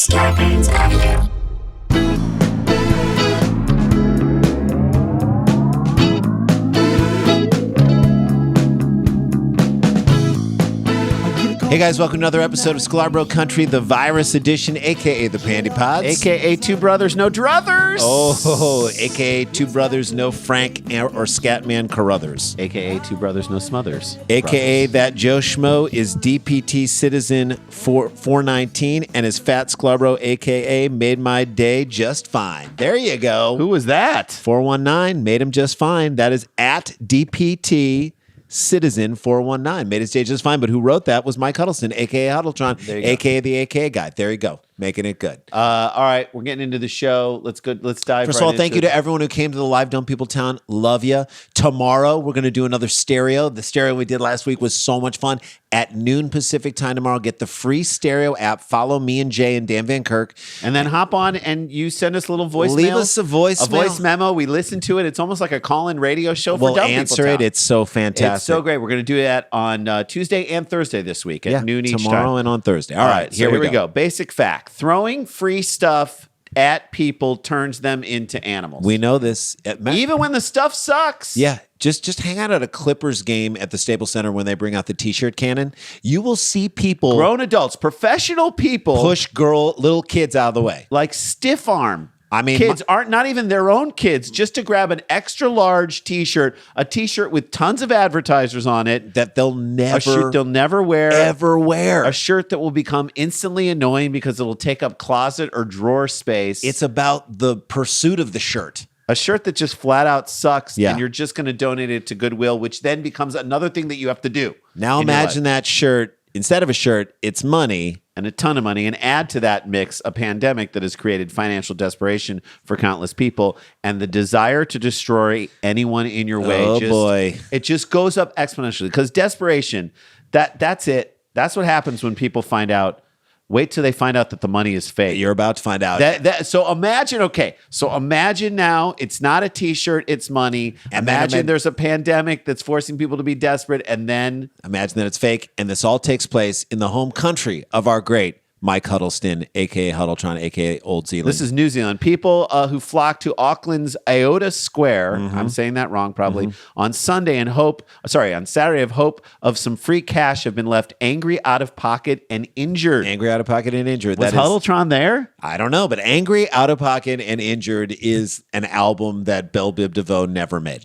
Scarpins Avenue. Hey guys, welcome to another episode of Sklar Country, the virus edition, aka the Pandy Pods, aka Two Brothers No Druthers, aka Two Brothers No Frank or Scatman Carruthers, aka Two Brothers No Smothers, aka That Joe Schmo is DPT Citizen 419 and his Fat Sklar aka Made My Day Just Fine. There you go. Who was that? 419 made him just fine. That is at DPT Citizen 419 made his day just fine, but who wrote that was Mike Huddleston, aka Huddletron, aka the aka guy. There you go, making it good. All right, we're getting into the show. Let's dive. First of all, thank you to everyone who came to the live Dumb People Town. Love you. Tomorrow we're going to do another stereo. The stereo we did last week was so much fun. At noon Pacific time tomorrow, get the free stereo app. Follow me and Jay and Dan Van Kirk, and then hop on and you send us a little voicemail. Leave us a voice memo. We listen to it. It's almost like a call-in radio show. We'll for Dumb answer People it. Town. It's so fantastic. It's so great. We're going to do that on Tuesday and Thursday this week at noon each tomorrow time. and on Thursday. All right, here we go. Basic fact: throwing free stuff at people turns them into animals. We know this. Even when the stuff sucks. Yeah. Just hang out at a Clippers game at the Staples Center when they bring out the TShirt Cannon. You will see people, grown adults, professional people, push little kids out of the way. Like stiff arm. I mean, kids aren't not even their own kids, just to grab an extra large T-shirt, a T-shirt with tons of advertisers on it that they'll never wear, ever wear. A shirt that will become instantly annoying because it'll take up closet or drawer space. It's about the pursuit of the shirt. A shirt that just flat out sucks, yeah. And you're just going to donate it to Goodwill, which then becomes another thing that you have to do. Now imagine that shirt, instead of a shirt, it's money. And a ton of money, and add to that mix a pandemic that has created financial desperation for countless people and the desire to destroy anyone in your way. It just goes up exponentially because desperation, that's it. That's what happens when people find out. Wait till they find out that the money is fake. You're about to find out. So imagine now it's not a T-shirt, it's money. Imagine there's a pandemic that's forcing people to be desperate, and then imagine that it's fake, and this all takes place in the home country of our great Mike Huddleston, a.k.a. Huddletron, a.k.a. Old Zealand. This is New Zealand. People who flock to Auckland's Iota Square, I'm saying that wrong probably, on Saturday of hope of some free cash have been left angry, out of pocket, and injured. Angry, out of pocket, and injured. Was Huddletron there? I don't know, but Angry, Out of Pocket, and Injured is an album that Belle Biv DeVoe never made.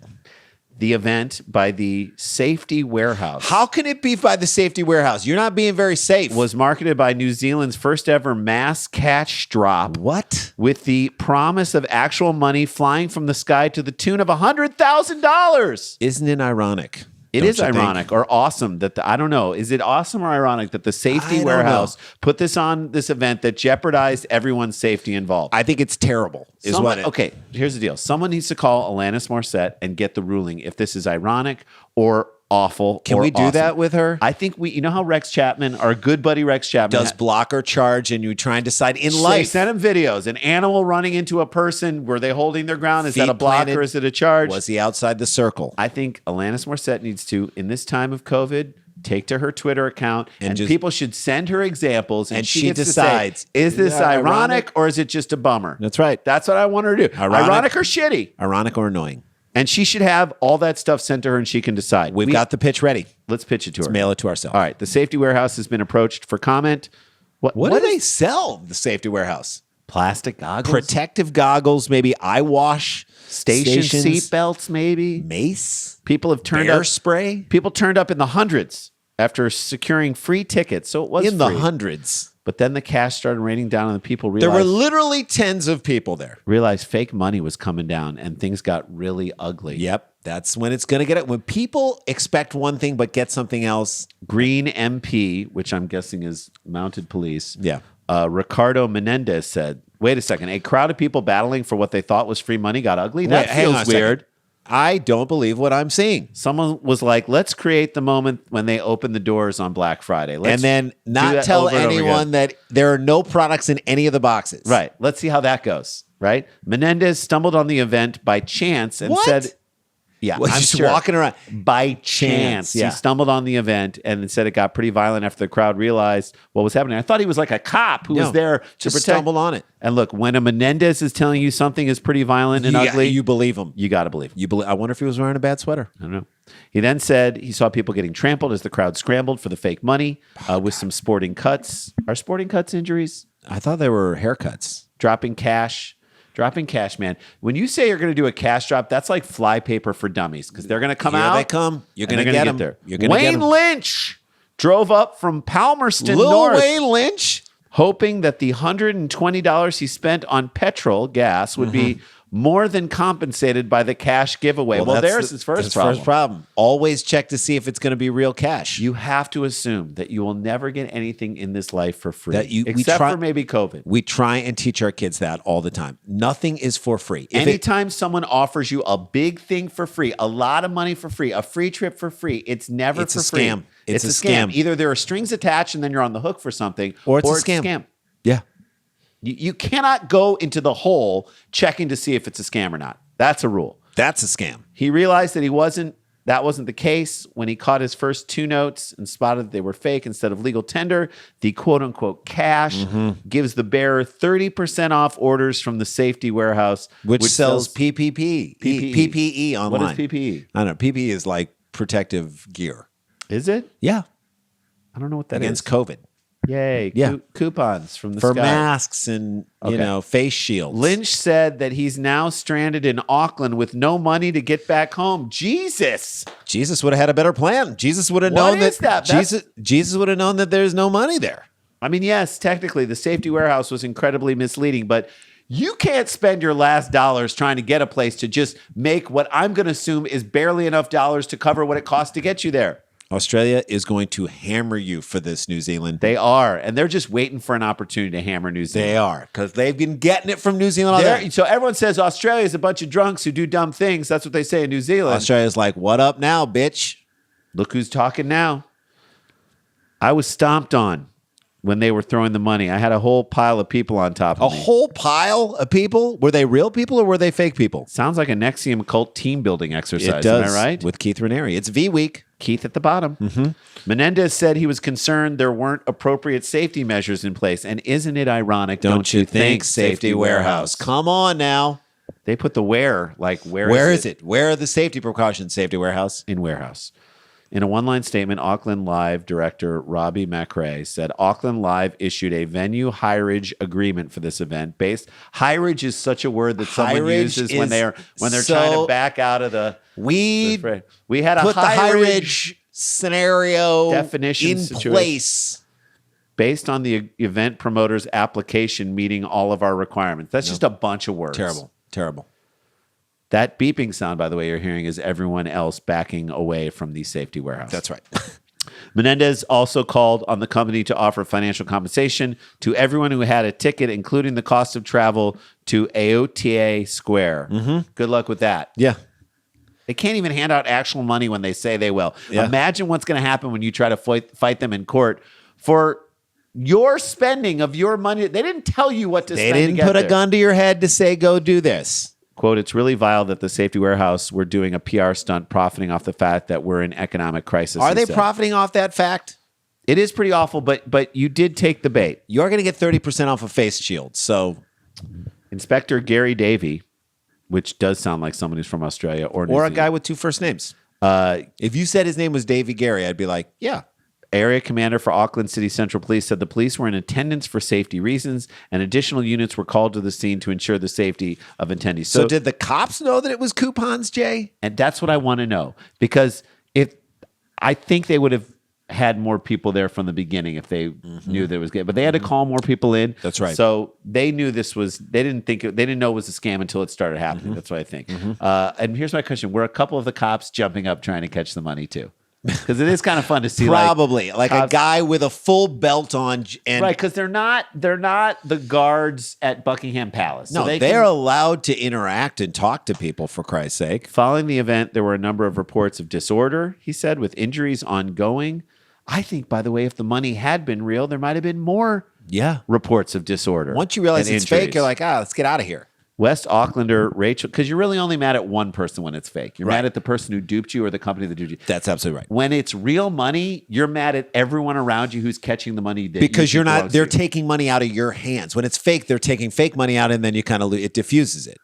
The event by the Safety Warehouse. How can it be by the Safety Warehouse? You're not being very safe. Was marketed by New Zealand's first ever mass catch drop. What? With the promise of actual money flying from the sky to the tune of $100,000. Isn't it ironic? It is ironic or awesome that I don't know. Is it awesome or ironic that the Safety Warehouse put this on this event that jeopardized everyone's safety involved? I think it's terrible. Okay, here's the deal. Someone needs to call Alanis Morissette and get the ruling if this is ironic or awful. Can we do that with her? I think you know how Rex Chapman, our good buddy Rex Chapman, does block or charge, and you try and decide in life. Send him videos. An animal running into a person. Were they holding their ground? Is that a block or is it a charge? Was he outside the circle? I think Alanis Morissette needs to, in this time of COVID, take to her Twitter account and people should send her examples and she decides, is this ironic or is it just a bummer? That's right. That's what I want her to do. Ironic or shitty? Ironic or annoying. And she should have all that stuff sent to her and she can decide. We've got the pitch ready. Let's pitch it to her. Let's mail it to ourselves. All right. The Safety Warehouse has been approached for comment. What do they sell, the Safety Warehouse? Plastic goggles? Protective goggles, maybe eye wash. Stations. Seat belts, maybe. Mace. People have turned Bear up. Spray. People turned up in the hundreds after securing free tickets. So it was in free. The hundreds. But then the cash started raining down on the people. There were literally tens of people there. Realized fake money was coming down and things got really ugly. Yep. That's when it's going to get it. When people expect one thing but get something else. Green MP, which I'm guessing is mounted police. Yeah. Ricardo Menendez said, wait a second. A crowd of people battling for what they thought was free money got ugly? That feels weird. I don't believe what I'm seeing. Someone was like, let's create the moment when they open the doors on Black Friday. And then not tell anyone that there are no products in any of the boxes. Right. Let's see how that goes. Right. Menendez stumbled on the event by chance and said Yeah, Was I'm just sure. walking around. By chance. Yeah. He stumbled on the event and said it got pretty violent after the crowd realized what was happening. I thought he was like a cop who was there to just protect. stumbled on it. And look, when a Menendez is telling you something is pretty violent and ugly, you believe him. you got to believe him. I wonder if he was wearing a bad sweater. I don't know. He then said he saw people getting trampled as the crowd scrambled for the fake money with some sporting cuts. Are sporting cuts injuries? I thought they were haircuts. Dropping cash, man. When you say you're going to do a cash drop, that's like flypaper for dummies because they're going to come Here out. they come. You're going to get them. there. You're going to get Wayne them. Lynch drove up from Palmerston Lil North, Wayne Lynch. hoping that the $120 he spent on petrol gas would be more than compensated by the cash giveaway. Well, there's his first problem. Always check to see if it's going to be real cash. You have to assume that you will never get anything in this life for free, That for maybe COVID. We try and teach our kids that all the time. Nothing is for free. Anytime someone offers you a big thing for free, a lot of money for free, a free trip for free, it's never It's for a free. scam. It's a scam. Either there are strings attached and then you're on the hook for something, or it's a scam. Yeah. You cannot go into the hole checking to see if it's a scam or not. That's a rule. That's a scam. He realized that that wasn't the case when he caught his first 2 notes and spotted that they were fake instead of legal tender. The quote unquote cash gives the bearer 30% off orders from the safety warehouse, which sells PPE online. What is PPE? I don't know. PPE is like protective gear. Is it? Yeah. I don't know what that is. Against COVID. Yay. Yeah. Coupons from the For sky. masks and, face shields. Lynch said that he's now stranded in Auckland with no money to get back home. Jesus would have had a better plan. Jesus would have known Jesus would have known that there's no money there. I mean, yes, technically the safety warehouse was incredibly misleading, but you can't spend your last dollars trying to get a place to just make what I'm going to assume is barely enough dollars to cover what it costs to get you there. Australia is going to hammer you for this, New Zealand. They are, and they're just waiting for an opportunity to hammer New Zealand. They are, because they've been getting it from New Zealand. So everyone says Australia is a bunch of drunks who do dumb things. That's what they say in New Zealand. Australia's like, what up now, bitch? Look who's talking now. I was stomped on when they were throwing the money. I had a whole pile of people on top of me. A whole pile of people? Were they real people or were they fake people? Sounds like a NXIVM cult team building exercise. It does. Am I right? With Keith Raniere. It's V week. Keith at the bottom. Menendez said he was concerned there weren't appropriate safety measures in place. And isn't it ironic? Don't you think, Safety Warehouse? Come on now. They put the where, like where is it? Where are the safety precautions, Safety Warehouse? In warehouse. In a one-line statement, Auckland Live director Robbie McRae said Auckland Live issued a venue hireage agreement for this event. Hireage is such a word that someone uses when they're trying to back out of the. We had a put the hireage scenario definition in situation place based on the event promoter's application meeting all of our requirements. That's just a bunch of words. Terrible. That beeping sound, by the way, you're hearing is everyone else backing away from the safety warehouse. That's right. Menendez also called on the company to offer financial compensation to everyone who had a ticket, including the cost of travel to Aotea Square. Good luck with that. Yeah. They can't even hand out actual money when they say they will. Yeah. Imagine what's going to happen when you try to fight them in court for your spending of your money. They didn't tell you what to spend. They didn't put a gun to your head to say, go do this. Quote, it's really vile that the safety warehouse were doing a PR stunt profiting off the fact that we're in economic crisis. Are they profiting off that fact? It is pretty awful, but you did take the bait. You're going to get 30% off a face shield. So, Inspector Gary Davey, which does sound like someone who's from Australia or New a Zealand. guy with 2 first names. If you said his name was Davey Gary, I'd be like, yeah. Area commander for Auckland City Central Police said the police were in attendance for safety reasons and additional units were called to the scene to ensure the safety of attendees. So did the cops know that it was coupons, Jay? And that's what I want to know, because I think they would have had more people there from the beginning if they knew that it was good, but they had to call more people in. That's right. So they knew they didn't know it was a scam until it started happening. That's what I think. And here's my question. Were a couple of the cops jumping up trying to catch the money too? Because it is kind of fun to see, probably like a guy with a full belt on, and right? Because they're not the guards at Buckingham Palace. No, So they're allowed to interact and talk to people. For Christ's sake! Following the event, there were a number of reports of disorder. He said, with injuries ongoing. I think, by the way, if the money had been real, there might have been more reports of disorder. Once you realize it's injuries. fake, you're like, let's get out of here. West Aucklander Rachel, because you're really only mad at one person when it's fake. You're mad at the person who duped you or the company that duped you. That's absolutely right. When it's real money, you're mad at everyone around you who's catching the money. Because you're not, they're taking money out of your hands. When it's fake, they're taking fake money out and then you kind of, it diffuses it.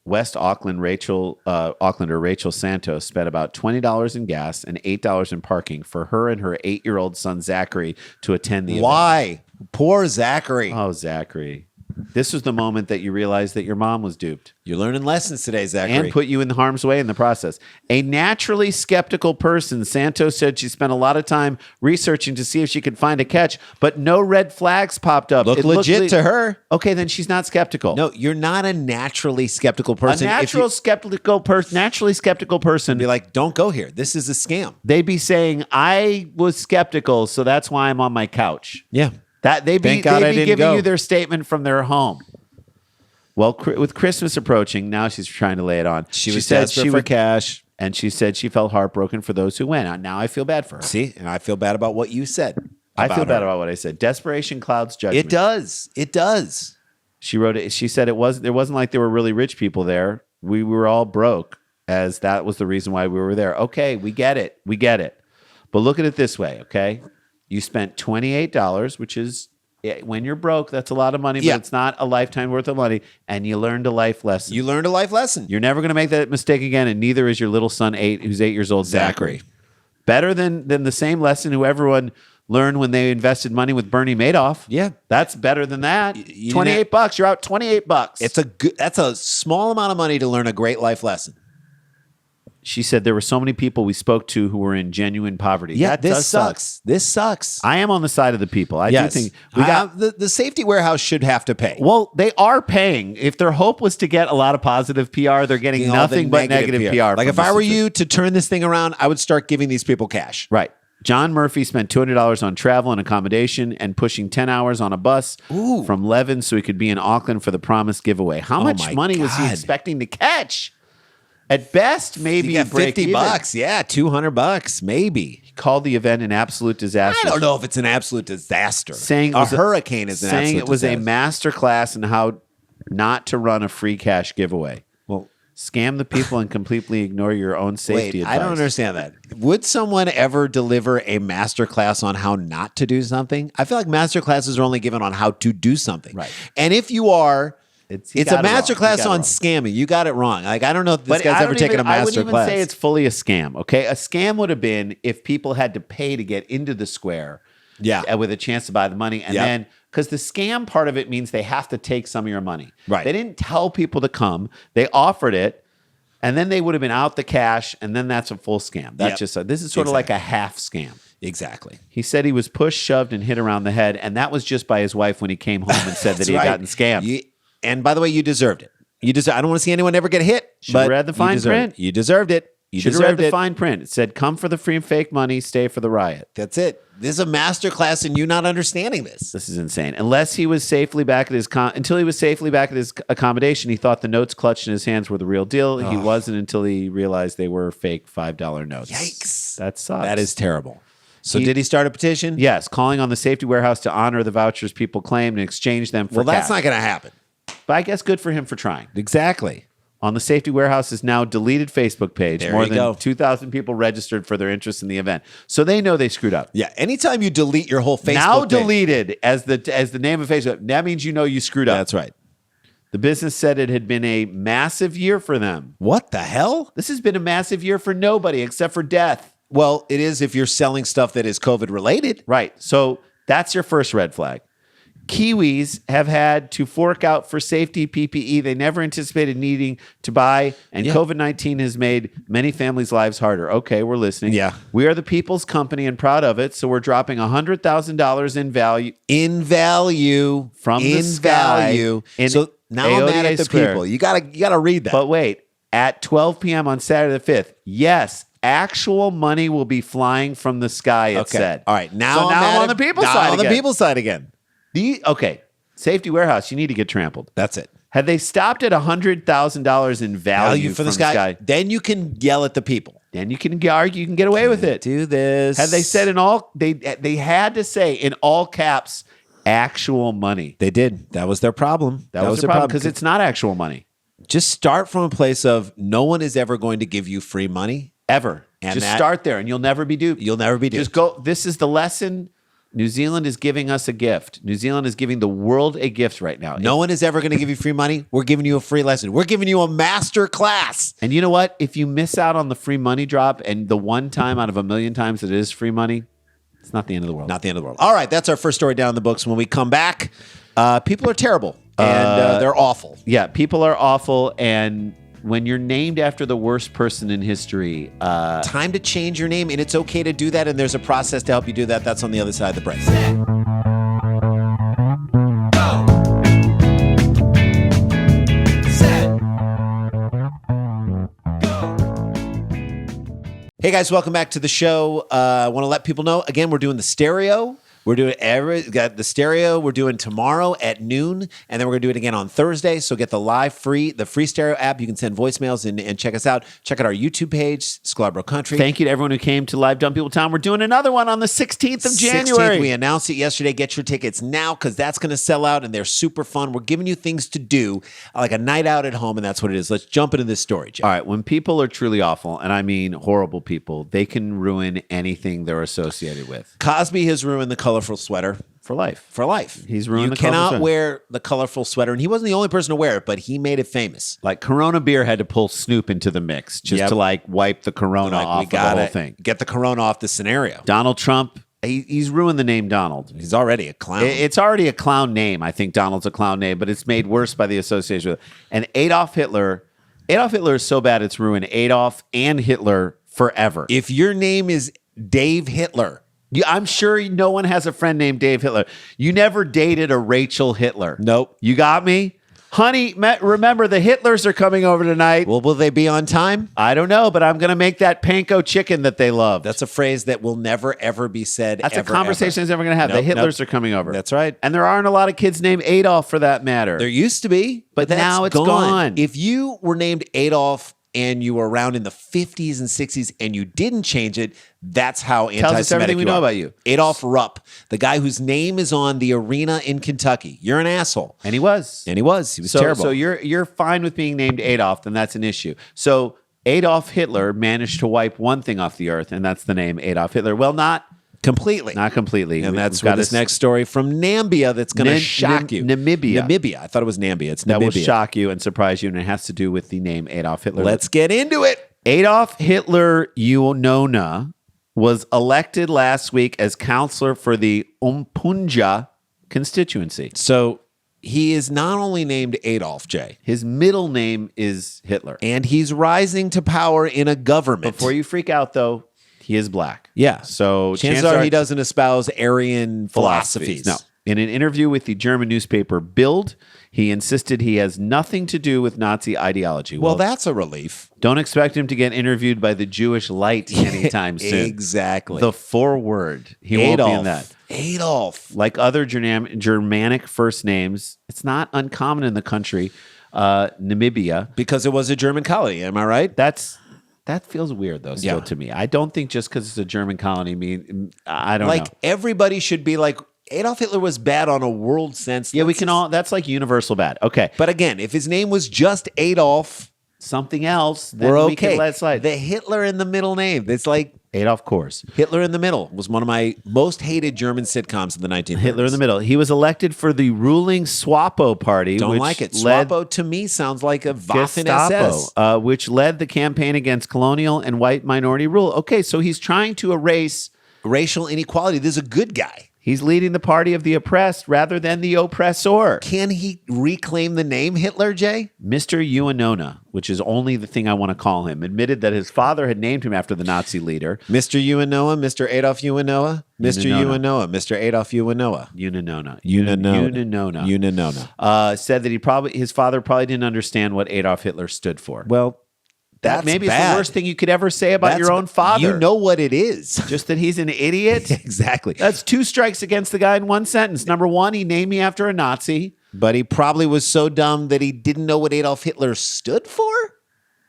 West Auckland Aucklander Rachel Santos spent about $20 in gas and $8 in parking for her and her 8-year-old son Zachary to attend the event. Why? Poor Zachary. Oh, Zachary. This was the moment that you realized that your mom was duped. You're learning lessons today, Zachary. And put you in harm's way in the process. A naturally skeptical person, Santos said she spent a lot of time researching to see if she could find a catch, but no red flags popped up. Looked legit to her. Okay, then she's not skeptical. No, you're not a naturally skeptical person. A naturally skeptical person be like, don't go here. This is a scam. They'd be saying, I was skeptical, so that's why I'm on my couch. Yeah. They'd be giving you their statement from their home. Well, with Christmas approaching, now she's trying to lay it on. She was desperate for cash. And she said she felt heartbroken for those who went. Now I feel bad for her. See? And I feel bad about what you said. I feel bad about what I said. Desperation clouds judgment. It does. It does. She wrote it. She said there wasn't like there were really rich people there. We were all broke, as that was the reason why we were there. Okay, we get it. We get it. But look at it this way, okay? You spent $28, which is, when you're broke, that's a lot of money, but it's not a lifetime worth of money, and you learned a life lesson. You learned a life lesson. You're never going to make that mistake again, and neither is your little son, who's 8 years old, Zachary. Better than the same lesson who everyone learned when they invested money with Bernie Madoff. Yeah. That's better than that. $28, you're out $28. That's a small amount of money to learn a great life lesson. She said there were so many people we spoke to who were in genuine poverty. Yeah, this sucks. This sucks. I am on the side of the people. I do think we got the safety warehouse should have to pay. Well, they are paying. If their hope was to get a lot of positive PR, they're getting nothing but negative PR. Like if I were you to turn this thing around, I would start giving these people cash. Right. John Murphy spent $200 on travel and accommodation and pushing 10 hours on a bus from Levin so he could be in Auckland for the promised giveaway. How much money was he expecting to catch? At best, maybe $50. Yeah, $200, maybe. He called the event an absolute disaster. I don't know if it's an absolute disaster. Saying a hurricane is an absolute saying it was disaster. a master class in how not to run a free cash giveaway. Well, scam the people and completely ignore your own safety advice. I don't understand that. Would someone ever deliver a master class on how not to do something? I feel like master classes are only given on how to do something. Right. And if you are... It's a master class on wrong. scamming. You got it wrong. Like, I don't know if this guy's ever taken a master class. I wouldn't even say it's fully a scam, okay? A scam would have been if people had to pay to get into the square with a chance to buy the money. And then, because the scam part of it means they have to take some of your money. Right. They didn't tell people to come. They offered it, and then they would have been out the cash, and then that's a full scam. That's this is sort of like a half scam. Exactly. He said he was pushed, shoved, and hit around the head, and that was just by his wife when he came home and said that he had gotten scammed. And by the way, you deserved it. I don't want to see anyone ever get hit. Should have read the fine print. You deserved it. You should have read the fine print. It said, "Come for the free and fake money, stay for the riot." That's it. This is a master class in you not understanding this. This is insane. Until he was safely back at his accommodation, he thought the notes clutched in his hands were the real deal. He wasn't until he realized they were fake $5 notes. Yikes! That sucks. That is terrible. So did he start a petition? Yes, calling on the safety warehouse to honor the vouchers people claimed and exchange them for cash. Well, that's not going to happen. But I guess good for him for trying. Exactly. On the Safety Warehouse's now deleted Facebook page, There more you than go. 2,000 people registered for their interest in the event. So they know they screwed up. Yeah. Anytime you delete your whole Facebook now page, deleted as the name of Facebook, that means you know you screwed up. That's right. The business said it had been a massive year for them. What the hell? This has been a massive year for nobody except for death. Well, it is if you're selling stuff that is COVID related. Right. So that's your first red flag. Kiwis have had to fork out for safety PPE they never anticipated needing to buy, and COVID-19 has made many families' lives harder. Okay, we're listening. Yeah. We are the people's company and proud of it, so we're dropping $100,000 in value. In value. From in the sky. value. In So now I'm mad at the Square. people. You gotta read that. But wait, at 12 p.m. on Saturday the 5th, yes, actual money will be flying from the sky, it said. All right. Now I'm on the people's side on again. the people's side again. Safety Warehouse, you need to get trampled. That's it. Had they stopped at $100,000 in value from the sky, then you can yell at the people. Then you can argue, you can get away with it. Do this. Had they said they had to say in all caps, actual money. They did. That was their problem. That was their problem because it's not actual money. Just start from a place of no one is ever going to give you free money. Ever. And just start there and you'll never be duped. You'll never be duped. Just go. This is the lesson. New Zealand is giving us a gift. New Zealand is giving the world a gift right now. No one is ever going to give you free money. We're giving you a free lesson. We're giving you a master class. And you know what? If you miss out on the free money drop and the one time out of a million times that it is free money, it's not the end of the world. Not the end of the world. All right, that's our first story down in the books. When we come back, people are terrible and they're awful. Yeah, people are awful. And when you're named after the worst person in history, time to change your name, and it's okay to do that. And there's a process to help you do that. That's on the other side of the break. Hey guys, welcome back to the show. I want to let people know, again, we're doing the stereo. We're doing got the stereo. We're doing tomorrow at noon, and then we're going to do it again on Thursday. So get the free stereo app. You can send voicemails and check us out. Check out our YouTube page, Sklar Country. Thank you to everyone who came to Live Dumb People Town. We're doing another one on the 16th of January. 16th, we announced it yesterday. Get your tickets now because that's going to sell out, and they're super fun. We're giving you things to do, like a night out at home, and that's what it is. Let's jump into this story, Jeff. All right, when people are truly awful, and I mean horrible people, they can ruin anything they're associated with. Cosby has ruined the colorful sweater. For life. For life. He's ruined the You colorful cannot sweater. wear the colorful sweater, and he wasn't the only person to wear it, but he made it famous. Like Corona Beer had to pull Snoop into the mix just to like wipe the Corona off of the whole thing. Get the Corona off the scenario. Donald Trump, he's ruined the name Donald. He's already a clown. It's already a clown name. I think Donald's a clown name, but it's made worse by the association with it. And Adolf Hitler is so bad it's ruined Adolf and Hitler forever. If your name is Dave Hitler, I'm sure no one has a friend named Dave Hitler. You never dated a Rachel Hitler. Nope. You got me? Honey, remember the Hitlers are coming over tonight. well, will they be on time? I don't know, but I'm going to make that panko chicken that they love. That's a phrase that will never, ever be said. That's ever, a conversation that's never going to have. Nope, The Hitlers nope. are coming over. That's right. And there aren't a lot of kids named Adolf for that matter. There used to be, But that's now it's gone. If you were named Adolf and you were around in the 50s and 60s and you didn't change it, that's how Tells us anti-Semitic everything we you know are. about you. Adolf Rupp, the guy whose name is on the arena in Kentucky. You're an asshole. And he was. And he was. He was terrible. So you're fine with being named Adolf, then that's an issue. So Adolf Hitler managed to wipe one thing off the earth, and that's the name Adolf Hitler. Well, not completely. completely. And that's We've got this next story from Namibia that's going to shock you. Namibia. Namibia. I thought it was Nambia. It's Namibia. That will shock you and surprise you, and it has to do with the name Adolf Hitler. Let's get into it. Adolf Hitler Unona was elected last week as counselor for the Umpunja constituency. So he is not only named Adolf, Jay, His middle name is Hitler. and he's rising to power in a government. Before you freak out, though, he is black. Yeah. So chances are he doesn't espouse Aryan philosophies. No. In an interview with the German newspaper Bild, he insisted he has nothing to do with Nazi ideology. Well, that's a relief. Don't expect him to get interviewed by the Jewish Light anytime soon. Exactly. The forward. He won't be in that. Adolf. Like other Germanic first names, it's not uncommon in the country. Namibia. Because it was a German colony, am I right? That feels weird, though, still to me. I don't think just because it's a German colony, I don't know. Everybody should be like, Adolf Hitler was bad on a world sense. Yeah, we can all, that's like universal bad. Okay. But again, if his name was just Adolf, Something else, then we're okay. we can let it slide. The Hitler in the middle name. It's like Adolf Kors. Hitler in the Middle was one of my most hated German sitcoms in the 1930s. Hitler in the middle. He was elected for the ruling SWAPO party. Don't which like it. led SWAPO to me sounds like a Waffen Gestapo, SS. which led the campaign against colonial and white minority rule. Okay, so he's trying to erase. Racial inequality. This is a good guy. He's leading the party of the oppressed rather than the oppressor. Can he reclaim the name Hitler, Jay? Mr. Unona, which is only the thing I want to call him, admitted that his father had named him after the Nazi leader. Mr. Uenoa, Mr. Adolf Uenoa, Mr. Unanona. Uenoa, Mr. Adolf Uenoa. Unanona. Unanona. Unanona. Unanona. Said that his father probably didn't understand what Adolf Hitler stood for. Well, that's maybe bad. it's the worst thing you could ever say about That's your own father. You know what it is. Just that he's an idiot. Exactly. That's 2 strikes against the guy in one sentence. Number 1, he named me after a Nazi. But he probably was so dumb that he didn't know what Adolf Hitler stood for.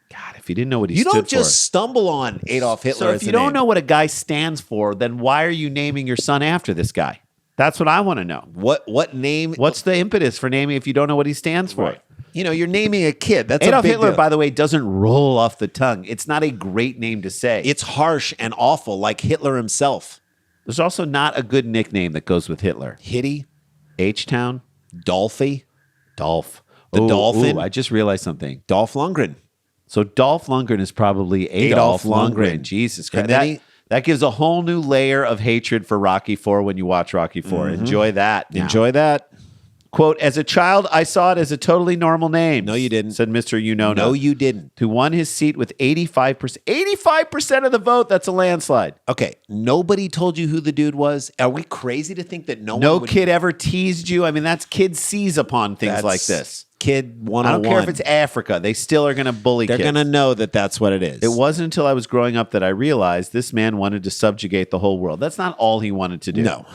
God, if he didn't know what he You stood don't for. just stumble on Adolf Hitler. So as if you a don't name. know what a guy stands for, then why are you naming your son after this guy? That's what I want to know. what name, What's the impetus for naming if you don't know what he stands for? Right. you're naming a kid. That's Adolf a big Hitler, deal. by the way, doesn't roll off the tongue. It's not a great name to say. It's harsh and awful, like Hitler himself. There's also not a good nickname that goes with Hitler. Hitty, H-Town, Dolphy, Dolph. The Dolphin. I just realized something. Dolph Lundgren. So Dolph Lundgren is probably Adolf Lundgren. Jesus Christ. And then That gives a whole new layer of hatred for Rocky IV when you watch Rocky IV. Enjoy that. Now. Enjoy that. Quote, as a child, I saw it as a totally normal name. No, you didn't. Said Mr. You-Know-No. No, you didn't. Who won his seat with 85%. 85% of the vote. That's a landslide. Okay, nobody told you who the dude was. Are we crazy to think that No one would... kid ever teased you. I mean, that's kids seize upon things That's like this. Kid 101. I don't care if it's Africa. They still are going to bully They're kids. going to know that that's what it is. It wasn't until I was growing up that I realized this man wanted to subjugate the whole world. That's not all he wanted to do. No.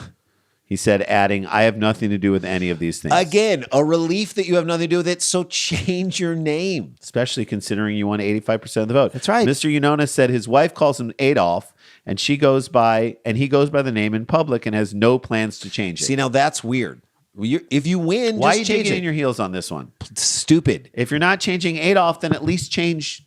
He said, adding, I have nothing to do with any of these things. Again, a relief that you have nothing to do with it, so change your name. Especially considering you won 85% of the vote. That's right. Mr. Unona said his wife calls him Adolf, and he goes by the name in public and has no plans to change it. See, now that's weird. If you win, Why are you just change digging it. in your heels on this one? Stupid. If you're not changing Adolf, then at least change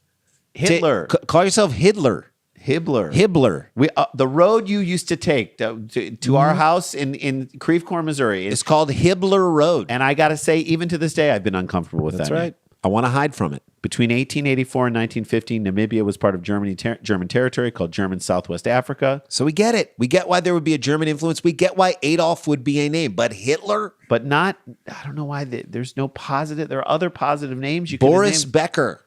Hitler. Call yourself Hitler. Hibbler. The road you used to take to our house in Creve Coeur, Missouri. It's called Hibbler Road. And I got to say, even to this day, I've been uncomfortable with That's that. right. I want to hide from it. Between 1884 and 1950, Namibia was part of German territory called German Southwest Africa. So we get it. We get why there would be a German influence. We get why Adolf would be a name. But Hitler? But not, I don't know why there's no positive. There are other positive names you can Boris name. Becker.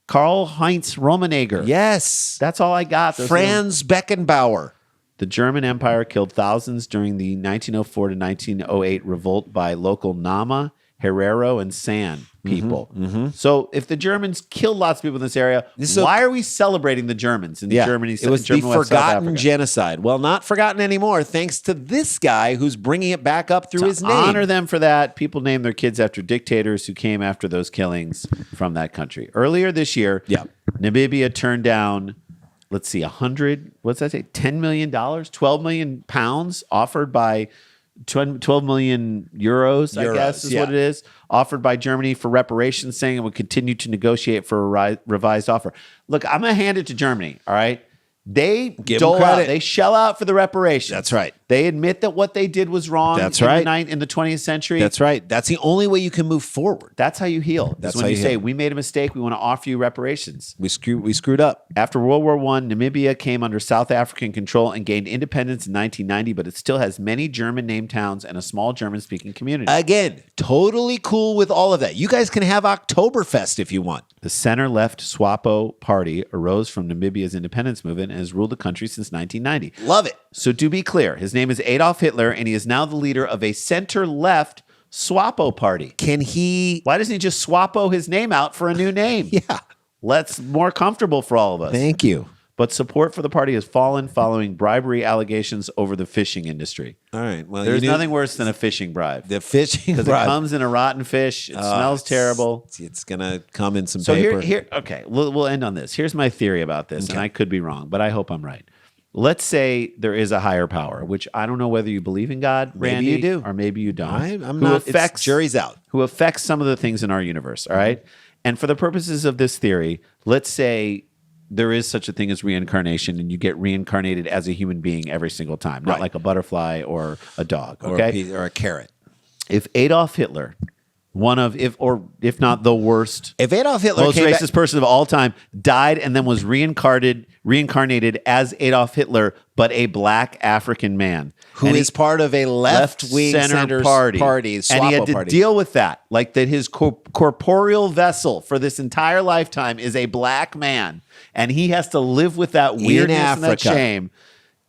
Karl Heinz Rummenigge. Yes. That's all I got. Franz Beckenbauer. The German Empire killed thousands during the 1904 to 1908 revolt by local Nama, Herero, and San people. So if the Germans killed lots of people in this area, why are we celebrating the Germans in Germany? It was German the West, South forgotten Africa? genocide. Well, not forgotten anymore, thanks to this guy who's bringing it back up through his name. Honor them for that. People name their kids after dictators who came after those killings from that country. Earlier this year, Namibia turned down, let's see, $10 million, 12 million pounds offered by 12 million euros, I guess is what it is, offered by Germany for reparations, saying it would continue to negotiate for a revised offer. Look, I'm going to hand it to Germany, all right? They dole out, they shell out for the reparations. That's right. They admit that what they did was wrong in the 20th century. That's right. That's the only way you can move forward. That's how you heal. That's when how you you say, heal. we made a mistake, we want to offer you reparations. We screwed up. After World War I, Namibia came under South African control and gained independence in 1990, but it still has many German-named towns and a small German-speaking community. Again, totally cool with all of that. You guys can have Oktoberfest if you want. The center-left SWAPO party arose from Namibia's independence movement and has ruled the country since 1990. Love it. So to be clear, his name is Adolf Hitler, and he is now the leader of a center-left SWAPO party. Why doesn't he just SWAPO his name out for a new name? Let's more comfortable for all of us. Thank you. But support for the party has fallen following bribery allegations over the fishing industry. All right. Well, There's nothing worse than a fishing bribe. The fishing Because it bribe. comes in a rotten fish. It smells terrible. It's going to come in some So paper. okay, we'll end on this. Here's my theory about this, and I could be wrong, but I hope I'm right. Let's say there is a higher power, which I don't know whether you believe in God, Randy, you do. or maybe you don't. I'm not. Jury's out. Who affects some of the things in our universe, all right? And for the purposes of this theory, let's say there is such a thing as reincarnation, and you get reincarnated as a human being every single time, not like a butterfly or a dog, okay? Or a carrot. If Adolf Hitler, if not the worst, If Adolf Hitler most racist person of all time, died and then was reincarnated as Adolf Hitler, but a black African man who is part of a left-wing center party, and he had to deal with that, like that his corporeal vessel for this entire lifetime is a black man, and he has to live with that weirdness and that shame,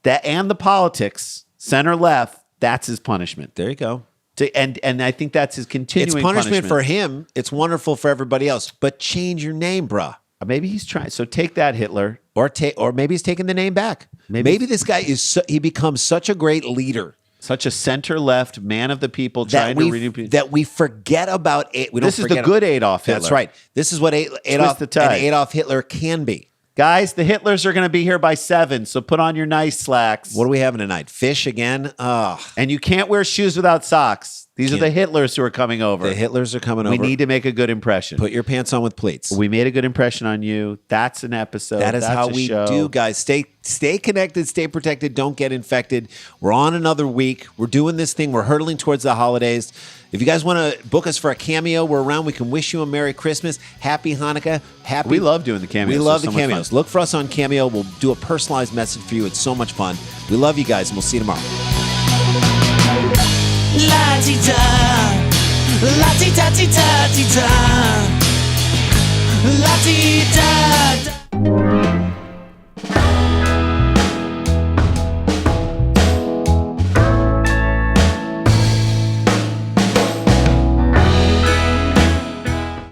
and the politics, center left. That's his punishment. There you go. And I think that's his continuing It's punishment for him. It's wonderful for everybody else. But change your name, bruh. Maybe he's trying. So take that, Hitler. Or maybe he's taking the name back. Maybe this guy he becomes such a great leader. Such a center-left man of the people trying to renew people. That we forget about it. This is the good Adolf Hitler. That's right. This is what Adolf Hitler can be. Guys, the Hitlers are going to be here by 7, so put on your nice slacks. What are we having tonight? Fish again? And you can't wear shoes without socks. These are the Hitlers who are coming over. The Hitlers are coming over. We need to make a good impression. Put your pants on with pleats. We made a good impression on you. That's an episode. That's how we show. do, guys. Stay connected, stay protected, don't get infected. We're on another week. We're doing this thing. We're hurtling towards the holidays. If you guys want to book us for a cameo, we're around. We can wish you a Merry Christmas, Happy Hanukkah, Happy. We love doing the cameos. We love They're the so much cameos. fun. Look for us on Cameo. We'll do a personalized message for you. It's so much fun. We love you guys, and we'll see you tomorrow. La-ti-da, la-ti-da-ti-da-ti-da, la-ti-da-da.